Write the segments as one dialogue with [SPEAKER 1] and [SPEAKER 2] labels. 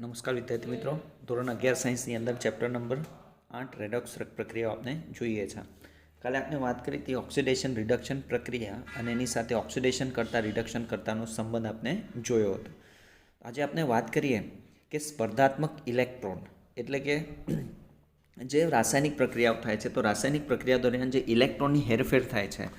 [SPEAKER 1] નમસ્કાર વિદ્યાર્થી મિત્રો, ધોરણ 11 સાયન્સની અંદર ચેપ્ટર નંબર 8 રેડોક્સ પ્રક્રિયાઓ આપણે જોઈએ છે. કાલે આપણે વાત કરી હતી ઓક્સિડેશન રિડક્શન પ્રક્રિયા અને એની સાથે ઓક્સિડેશન કરતાં રિડક્શન કરતાંનો સંબંધ આપણે જોયો હતો. આજે આપણે વાત કરીએ કે સ્પર્ધાત્મક ઇલેક્ટ્રોન એટલે કે જે રાસાયણિક પ્રક્રિયાઓ થાય છે, તો રાસાયણિક પ્રક્રિયા દરમિયાન જે ઇલેક્ટ્રોનની હેરફેર થાય છે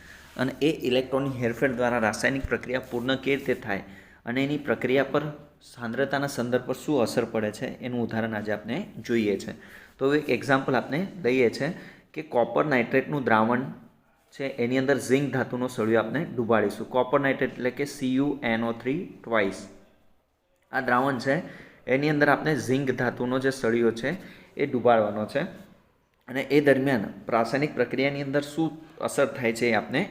[SPEAKER 1] અને એ ઇલેક્ટ્રોનની હેરફેર દ્વારા રાસાયણિક પ્રક્રિયા પૂર્ણ કેવી રીતે થાય અને એની પ્રક્રિયા પર સાંદ્રતાના સંદર્ભ પર શું અસર પડે છે એનું ઉદાહરણ આજે આપણે જોઈએ છે. તો એક એક્ઝામ્પલ આપણે લઈએ છે કે કોપર નાઇટ્રેટનું દ્રાવણ છે, એની અંદર ઝિંક ધાતુનો સળિયો આપણે ડુબાડીશું. કોપર નાઇટ્રેટ એટલે કે CuNO3 ટ્વાઇસ. આ દ્રાવણ છે એની અંદર આપણે ઝિંક ધાતુનો જે સળિયો છે એ ડુબાડવાનો છે અને એ દરમિયાન રાસાયણિક પ્રક્રિયાની અંદર શું અસર થાય છે એ આપણે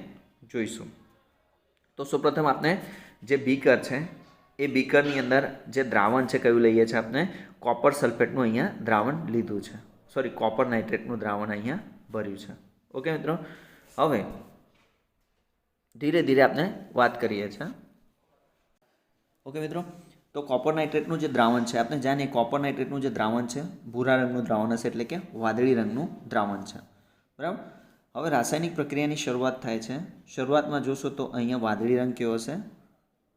[SPEAKER 1] જોઈશું. તો સૌપ્રથમ આપણે જે બીકર છે એ બીકરની અંદર જે દ્રાવણ છે કયું લઈએ છીએ આપણે કોપર સલ્ફેટનું અહીંયા દ્રાવણ લીધું છે, કોપર નાઇટ્રેટનું દ્રાવણ અહીંયા ભર્યું છે. ઓકે મિત્રો, હવે ધીરે ધીરે આપણે વાત કરીએ છીએ. ઓકે મિત્રો, તો કોપર નાઇટ્રેટનું જે દ્રાવણ છે આપણે જાણીએ. કોપર નાઇટ્રેટનું જે દ્રાવણ છે ભૂરા રંગનું દ્રાવણ હશે, એટલે કે વાદળી રંગનું દ્રાવણ છે. બરાબર. હવે રાસાયણિક પ્રક્રિયાની શરૂઆત થાય છે. શરૂઆતમાં જોશો તો અહીંયા વાદળી રંગ કેવો હશે,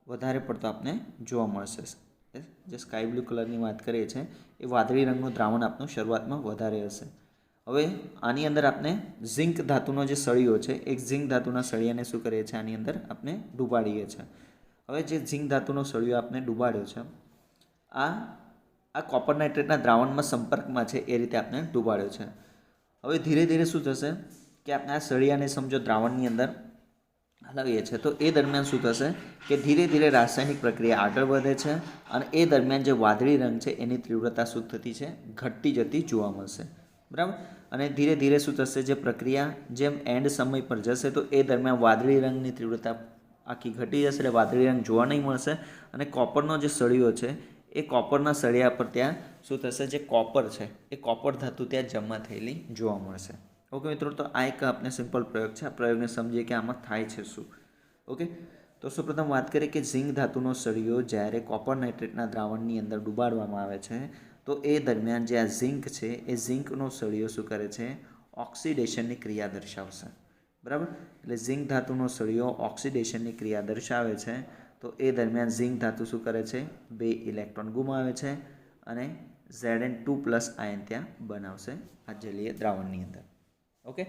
[SPEAKER 1] વધારે પડતો આપને જોવા મળશે. જે સ્કાય બ્લુ કલરની વાત કરીએ છીએ એ વાદળી રંગનું દ્રાવણ આપનું શરૂઆતમાં વધારે હશે. હવે આની અંદર આપણે ઝિંક ધાતુનો જે સળિયો છે એક ઝિંક ધાતુના સળિયાને શું કરીએ છીએ, આની અંદર આપણે ડૂબાડીએ છીએ. હવે જે ઝિંક ધાતુનો સળિયો આપણે ડૂબાડ્યો છે આ કોપર નાઇટ્રેટના દ્રાવણમાં સંપર્કમાં છે એ રીતે આપણે ડૂબાડ્યો છે. હવે ધીરે ધીરે શું થશે કે આપણે આ સળિયાને સમજો દ્રાવણની અંદર હલાવીએ છીએ, તો એ દરમિયાન શું થશે કે ધીરે ધીરે રાસાયણિક પ્રક્રિયા આગળ વધે છે અને એ દરમિયાન જે વાદળી રંગ છે એની તીવ્રતા શું થતી છે, ઘટતી જતી જોવા મળશે. બરાબર. અને ધીરે ધીરે શું થશે, જે પ્રક્રિયા જેમ એન્ડ સમય પર જશે તો એ દરમિયાન વાદળી રંગની તીવ્રતા આખી ઘટી જશે, એટલે વાદળી રંગ જોવા નહીં મળશે અને કોપરનો જે સળિયો છે એ કોપરના સળિયા પર ત્યાં શું થશે, જે કોપર છે એ કોપર ધાતુ ત્યાં જમા થયેલી જોવા મળશે. ઓકે મિત્રો, તો આ એક આપણે સિમ્પલ પ્રયોગ છે. આ પ્રયોગને સમજીએ કે આમાં થાય છે શું. ઓકે, તો સૌપ્રથમ વાત કરીએ કે ઝિંક ધાતુનો સળિયો જ્યારે કોપર નાઇટ્રેટના દ્રાવણની અંદર ડુબાડવામાં આવે છે તો એ દરમિયાન જે આ ઝિંક છે એ ઝિંકનો સળિયો શું કરે છે, ઓક્સિડેશનની ક્રિયા દર્શાવશે. બરાબર. એટલે ઝિંક ધાતુનો સળિયો ઓક્સિડેશનની ક્રિયા દર્શાવે છે તો એ દરમિયાન ઝિંક ધાતુ શું કરે છે, 2 ઇલેક્ટ્રોન ગુમાવે છે અને Zn2+ આયન ત્યાં બનાવશે આ જલીય દ્રાવણની અંદર. ઓકે,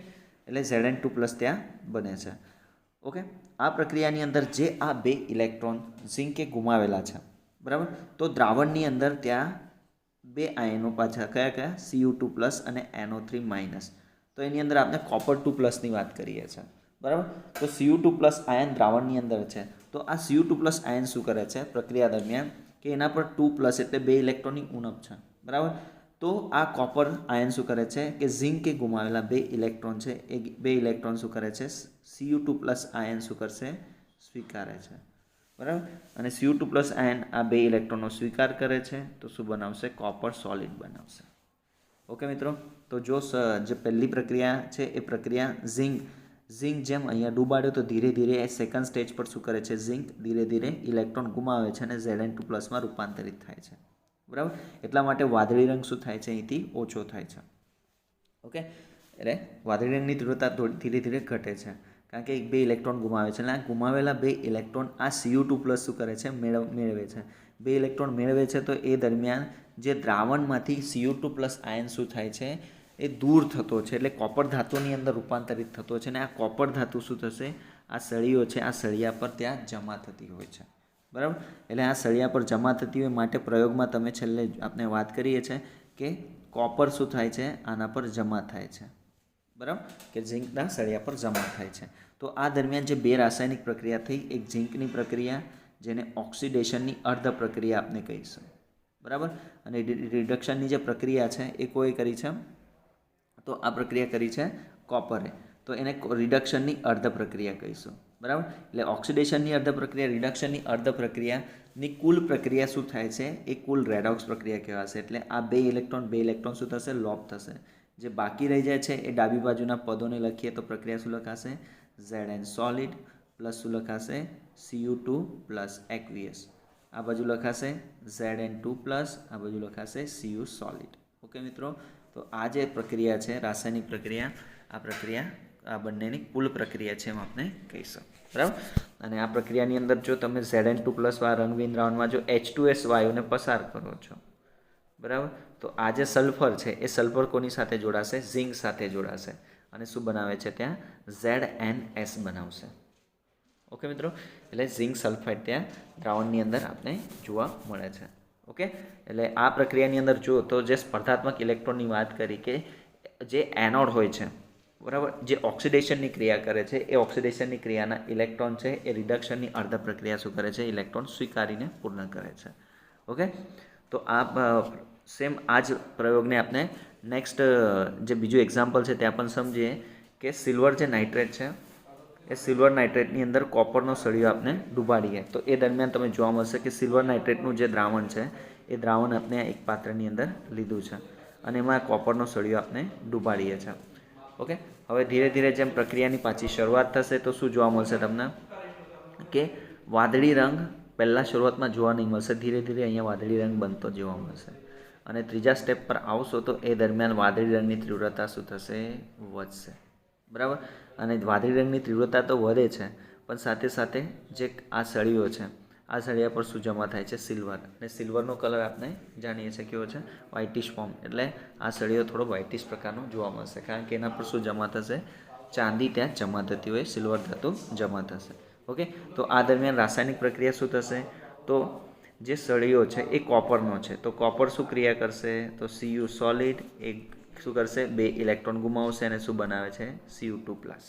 [SPEAKER 1] એટલે Zn2+ ત્યાં બને છે. ઓકે, આ પ્રક્રિયાની અંદર જે આ 2 ઇલેક્ટ્રોન ઝિંકે ગુમાવેલા છે, બરાબર, તો દ્રાવણની અંદર ત્યાં 2 આયનો પાછા કયા Cu2+ અને NO3-. તો એની અંદર આપણે Copper2+ની વાત કરીએ છીએ. બરાબર. તો Cu2+ આયન દ્રાવણની અંદર છે, તો આ Cu2+ આયન શું કરે છે પ્રક્રિયા દરમિયાન કે એના પર 2+ એટલે 2 ઇલેક્ટ્રોનની ઉણપ છે. બરાબર. તો આ કોપર આયન શું કરે છે કે ઝિંકે ગુમાવેલા 2 ઇલેક્ટ્રોન છે એ 2 ઇલેક્ટ્રોન શું કરે છે, Cu2+ આયન શું કરશે, સ્વીકારે છે. બરાબર. અને Cu2+ આયન આ 2 ઇલેક્ટ્રોનનો સ્વીકાર કરે છે તો શું બનાવશે, કોપર સોલિડ બનાવશે. ઓકે મિત્રો, તો જો જે પહેલી પ્રક્રિયા છે એ પ્રક્રિયા ઝિંક જેમ અહીંયા ડૂબાડ્યો તો ધીરે ધીરે સેકન્ડ સ્ટેજ પર શું કરે છે, ઝિંક ધીરે ધીરે ઇલેક્ટ્રોન ગુમાવે છે અને Zn2+માં રૂપાંતરિત થાય છે. બરાબર. એટલા માટે વાદળી રંગ શું થાય છે, અહીંથી ઓછો થાય છે. ઓકે, એટલે વાદળી રંગની તીવ્રતા ધીરે ધીરે ઘટે છે કારણ કે 2 ઇલેક્ટ્રોન ગુમાવે છે. અને આ ગુમાવેલા 2 ઇલેક્ટ્રોન આ Cu2+ શું કરે છે, મેળવે છે. 2 ઇલેક્ટ્રોન મેળવે છે તો એ દરમિયાન જે દ્રાવણમાંથી Cu2+ આયન શું થાય છે, એ દૂર થતો છે, એટલે કોપર ધાતુની અંદર રૂપાંતરિત થતો છે અને આ કોપર ધાતુ શું થશે, આ સળિયો છે આ સળિયા પર ત્યાં જમા થતી હોય છે. બરાબર. એટલે આ સળિયા પર જમા થતી હોય માટે પ્રયોગમાં તમે છેલ્લે આપણે વાત કરીએ છીએ કે કોપર શું થાય છે, આના પર જમા થાય છે. બરાબર, કે ઝિંકના સળિયા પર જમા થાય છે. તો આ દરમિયાન જે 2 રાસાયણિક પ્રક્રિયા થઈ, એક ઝિંકની પ્રક્રિયા જેને ઓક્સિડેશનની અર્ધ પ્રક્રિયા આપણે કહીશું. બરાબર. અને રિડક્શનની જે પ્રક્રિયા છે એ કોઈ કરી છે, તો આ પ્રક્રિયા કરી છે કોપરે, તો એને રિડક્શનની અર્ધ પ્રક્રિયા કહીશું. બરાબર. એટલે ઓક્સિડેશનની અર્ધ પ્રક્રિયા, રિડક્શનની અર્ધ પ્રક્રિયાની કુલ પ્રક્રિયા શું થાય છે, એ કુલ રેડોક્સ પ્રક્રિયા કહેવાશે. એટલે આ 2 ઇલેક્ટ્રોન શું થશે, લોપ થશે. જે બાકી રહી જાય છે એ ડાબી બાજુના પદોને લખીએ તો પ્રક્રિયા શું લખાશે, Zn solid પ્લસ શું લખાશે, Cu2+ aqueous. આ બાજુ લખાશે Zn2+, આ બાજુ લખાશે Cu સોલિડ. ઓકે મિત્રો, તો આ જે પ્રક્રિયા છે રાસાયણિક પ્રક્રિયા, આ બંનેની કુલ પ્રક્રિયા છે એમ આપણે કહીશું. બરાબર. અને આ પ્રક્રિયાની અંદર જો તમે Zn2+ વાળા રંગહીન દ્રાવણમાં જો H2S વાયુને પસાર કરો છો, બરાબર, તો આ જે સલ્ફર છે એ સલ્ફર કોની સાથે જોડાશે? ઝિંક સાથે જોડાશે અને શું બનાવે છે? ત્યાં ZnS બનાવશે. ઓકે મિત્રો, એટલે ઝિંક સલ્ફાઇડ ત્યાં દ્રાવણની અંદર આપણે જોવા મળે છે. ઓકે, એટલે આ પ્રક્રિયાની અંદર જો તો જે સ્પર્ધાત્મક ઇલેક્ટ્રોનની વાત કરી કે જે એનોડ હોય છે, બરાબર, જે ઓક્સિડેશનની ક્રિયા કરે છે, એ ઓક્સિડેશનની ક્રિયાના ઇલેક્ટ્રોન છે એ રિડક્શનની અર્ધ પ્રક્રિયા શું કરે છે? ઇલેક્ટ્રોન સ્વીકારીને પૂર્ણ કરે છે. ઓકે, તો આ સેમ આ જ પ્રયોગને આપણે નેક્સ્ટ જે બીજું એક્ઝામ્પલ છે ત્યાં પણ સમજીએ કે સિલ્વર જે નાઇટ્રેટ છે એ સિલ્વર નાઇટ્રેટની અંદર કોપરનો સળિયો આપણે ડૂબાડીએ તો એ દરમિયાન તમે જોવા મળશે કે સિલ્વર નાઇટ્રેટનું જે દ્રાવણ છે એ દ્રાવણ આપણે એક પાત્રની અંદર લીધું છે અને એમાં કોપરનો સળિયો આપણે ડૂબાડીએ છીએ. ઓકે, હવે ધીરે ધીરે જેમ પ્રક્રિયાની પાછી શરૂઆત થશે તો શું જોવા મળશે તમને કે વાદળી રંગ પહેલાં શરૂઆતમાં જોવા નહીં મળશે, ધીરે ધીરે અહીંયા વાદળી રંગ બનતો જોવા મળશે અને ત્રીજા સ્ટેપ પર આવશો તો એ દરમિયાન વાદળી રંગની તીવ્રતા શું થશે? વધશે. બરાબર, અને વાદળી રંગની તીવ્રતા તો વધે છે પણ સાથે સાથે જે આ સળિયો છે આ સળિયા પર શું જમા થાય છે? સિલ્વર. અને સિલ્વરનો કલર આપણે જાણીએ છીએ કેવો છે? વ્હાઇટિશ ફોર્મ. એટલે આ સળિયો થોડો વ્હાઇટિશ પ્રકારનો જોવા મળશે કારણ કે એના પર શું જમા થશે? ચાંદી ત્યાં જમા થતી હોય, સિલ્વર ધાતુ જમા થશે. ઓકે, તો આ દરમિયાન રાસાયણિક પ્રક્રિયા શું થશે? તો જે સળિયો છે એ કોપરનો છે તો કોપર શું ક્રિયા કરશે? તો Cu સોલિડ એ શું કરશે? 2 ઇલેક્ટ્રોન ગુમાવશે અને શું બનાવે છે? Cu2+.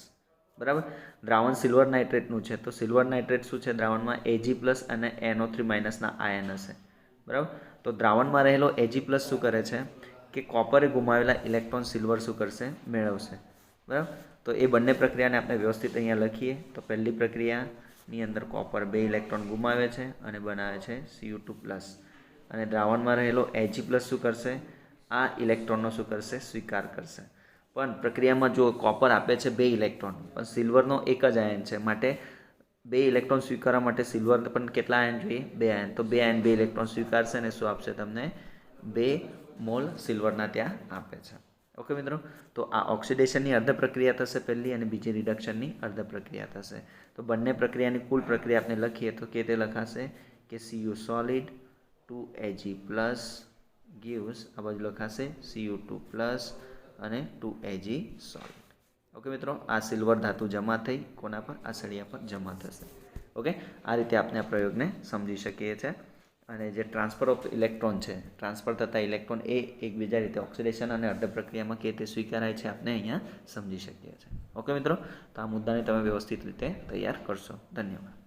[SPEAKER 1] બરાબર. દ્રાવણ સિલ્વર નાઇટ્રેટનું છે તો સિલ્વર નાઇટ્રેટ શું છે? દ્રાવણમાં Ag+ અને NO3- ના આયન હશે. બરાબર, તો દ્રાવણમાં રહેલો Ag+ શું કરે છે કે કોપરે ગુમાવેલા ઇલેક્ટ્રોન સિલ્વર શું કરશે? મેળવશે. બરાબર, તો એ બંને પ્રક્રિયાને આપણે વ્યવસ્થિત અહીંયા લખીએ તો પહેલી પ્રક્રિયાની અંદર કોપર 2 ઇલેક્ટ્રોન ગુમાવે છે અને બનાવે છે Cu2+. અને દ્રાવણમાં રહેલો Ag+ શું કરશે? આ ઇલેક્ટ્રોનનો શું કરશે? સ્વીકાર કરશે. પણ પ્રક્રિયામાં જો કોપર આપે છે 2 ઇલેક્ટ્રોન પણ સિલ્વરનો એક જ આયન છે માટે 2 ઇલેક્ટ્રોન સ્વીકારવા માટે સિલ્વર પણ કેટલા આયન જોઈએ? 2 આયન. તો 2 આયન 2 ઇલેક્ટ્રોન સ્વીકારશે અને શું આપશે તમને? 2 મોલ સિલ્વરના ત્યાં આપે છે. ઓકે મિત્રો, તો આ ઓક્સિડેશનની અર્ધ પ્રક્રિયા થશે પહેલી અને બીજી રિડક્શનની અર્ધ પ્રક્રિયા થશે. તો બંને પ્રક્રિયાની કુલ પ્રક્રિયા આપણે લખીએ તો કે તે લખાશે કે Cu સોલિડ 2Ag+ gives આ બાજુ લખાશે Cu2+ અને 2Ag સોલિડ. ઓકે મિત્રો, આ સિલ્વર ધાતુ જમા થઈ કોના પર? આ સળિયા પર જમા થશે. ઓકે, આ રીતે આપણે આ પ્રયોગને સમજી શકીએ છીએ અને જે ટ્રાન્સફર ઓફ ઇલેક્ટ્રોન છે, ટ્રાન્સફર થતા ઇલેક્ટ્રોન એ એકબીજા રીતે ઓક્સિડેશન અને અર્ધ પ્રક્રિયામાં કે તે સ્વીકારાય છે આપણે અહીંયા સમજી શકીએ છીએ. ઓકે મિત્રો, તો આ મુદ્દાને તમે વ્યવસ્થિત રીતે તૈયાર કરશો. ધન્યવાદ.